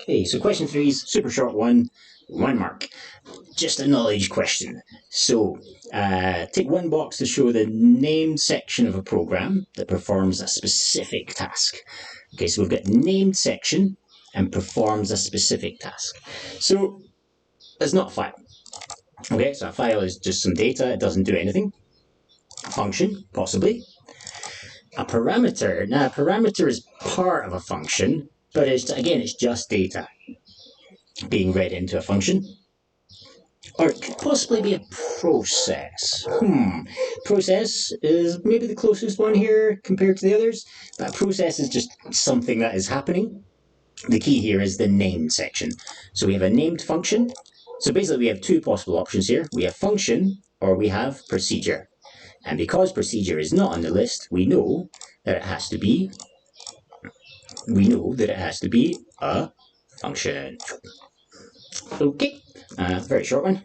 Okay, so question 3 is super short one, 1 mark. Just a knowledge question. So, tick one box to show the named section of a program that performs a specific task. Okay, so we've got named section and performs a specific task. So, it's not a file. Okay, so a file is just some data, it doesn't do anything. A function, possibly. A parameter, now a parameter is part of a function, but it's just data being read into a function. Or it could possibly be a process. Process is maybe the closest one here compared to the others. But a process is just something that is happening. The key here is the named section. So we have a named function. So basically we have two possible options here. We have function or we have procedure. And because procedure is not on the list, we know that it has to be a function. Okay, very short one.